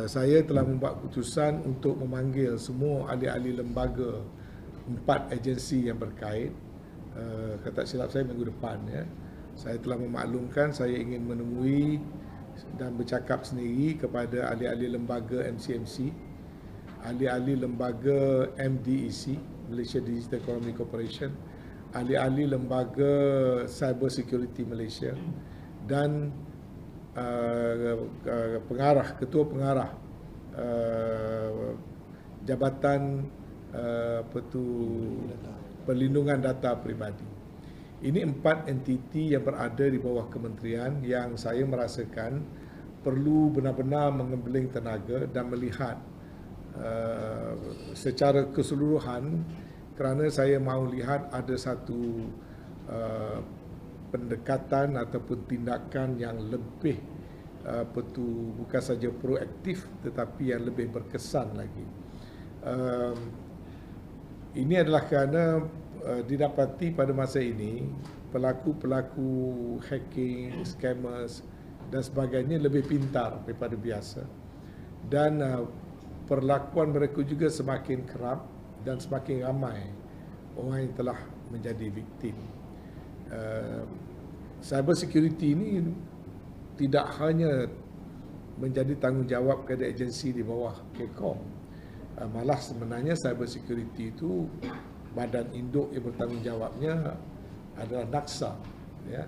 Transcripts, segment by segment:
Saya telah membuat keputusan untuk memanggil semua ahli-ahli lembaga 4 agensi yang berkait. Kata silap saya minggu depan, ya. Saya telah memaklumkan saya ingin menemui dan bercakap sendiri kepada ahli-ahli lembaga MCMC, ahli-ahli lembaga MDEC, Malaysia Digital Economy Corporation, ahli-ahli lembaga Cyber Security Malaysia, dan ketua pengarah Jabatan Perlindungan Data Peribadi. Ini 4 entiti yang berada di bawah kementerian yang saya merasakan perlu benar-benar mengembeling tenaga dan melihat secara keseluruhan, kerana saya mahu lihat ada satu pendekatan ataupun tindakan yang lebih bukan saja proaktif tetapi yang lebih berkesan lagi. Ini adalah kerana didapati pada masa ini pelaku-pelaku hacking, scammers dan sebagainya lebih pintar daripada biasa, dan perlakuan mereka juga semakin kerap dan semakin ramai orang yang telah menjadi viktim. Cyber security ini tidak hanya menjadi tanggungjawab kepada agensi di bawah KCOM. Malah sebenarnya cyber security itu badan induk yang bertanggungjawabnya adalah NACSA, ya,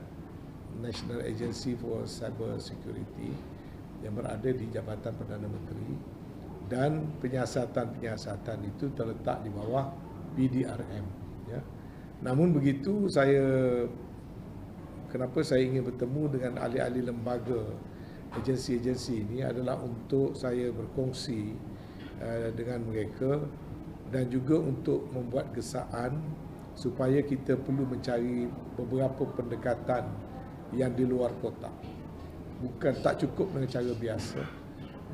National Agency for Cyber Security, yang berada di Jabatan Perdana Menteri, dan penyiasatan itu terletak di bawah PDRM, ya. Namun begitu, kenapa saya ingin bertemu dengan ahli-ahli lembaga agensi-agensi ini adalah untuk saya berkongsi dengan mereka dan juga untuk membuat gesaan supaya kita perlu mencari beberapa pendekatan yang di luar kotak. Bukan tak cukup dengan cara biasa.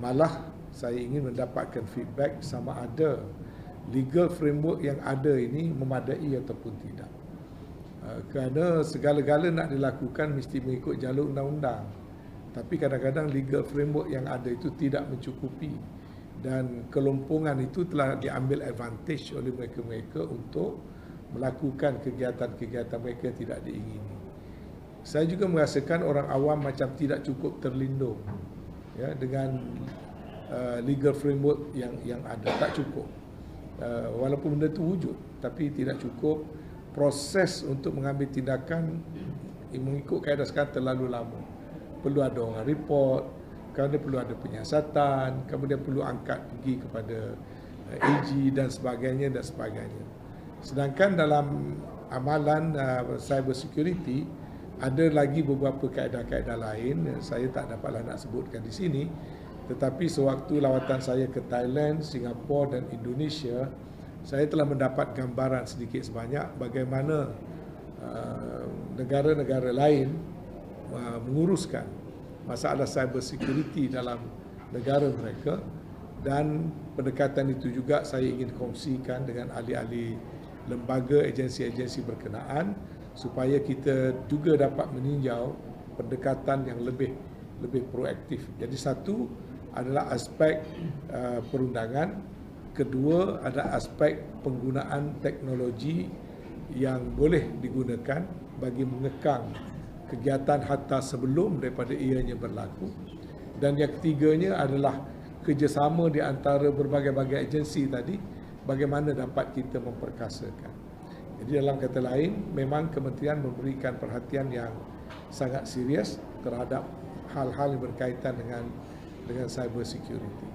Malah saya ingin mendapatkan feedback sama ada legal framework yang ada ini memadai ataupun tidak. Kerana segala-gala nak dilakukan mesti mengikut jalur undang-undang. Tapi kadang-kadang legal framework yang ada itu tidak mencukupi, dan kelompongan itu telah diambil advantage oleh mereka-mereka untuk melakukan kegiatan-kegiatan mereka yang tidak diingini. Saya juga merasakan orang awam macam tidak cukup terlindung, ya, dengan legal framework yang ada, tak cukup. Walaupun benda itu wujud, tapi tidak cukup. Proses untuk mengambil tindakan mengikut kaedah sekarang terlalu lama. Perlu ada orang report, kerana perlu ada penyiasatan, kemudian perlu angkat pergi kepada AG dan sebagainya dan sebagainya. Sedangkan dalam amalan cyber security ada lagi beberapa kaedah-kaedah lain yang saya tak dapatlah nak sebutkan di sini, tetapi sewaktu lawatan saya ke Thailand, Singapura dan Indonesia, saya telah mendapat gambaran sedikit sebanyak bagaimana negara-negara lain menguruskan masalah cyber security dalam negara mereka, dan pendekatan itu juga saya ingin kongsikan dengan ahli-ahli lembaga agensi-agensi berkenaan supaya kita juga dapat meninjau pendekatan yang lebih proaktif. Jadi satu adalah aspek perundangan, kedua adalah aspek penggunaan teknologi yang boleh digunakan bagi mengekang kegiatan hatta sebelum daripada ianya berlaku, dan yang ketiganya adalah kerjasama di antara berbagai-bagai agensi tadi, bagaimana dapat kita memperkasakan. Jadi dalam kata lain, memang kementerian memberikan perhatian yang sangat serius terhadap hal-hal yang berkaitan dengan cyber security.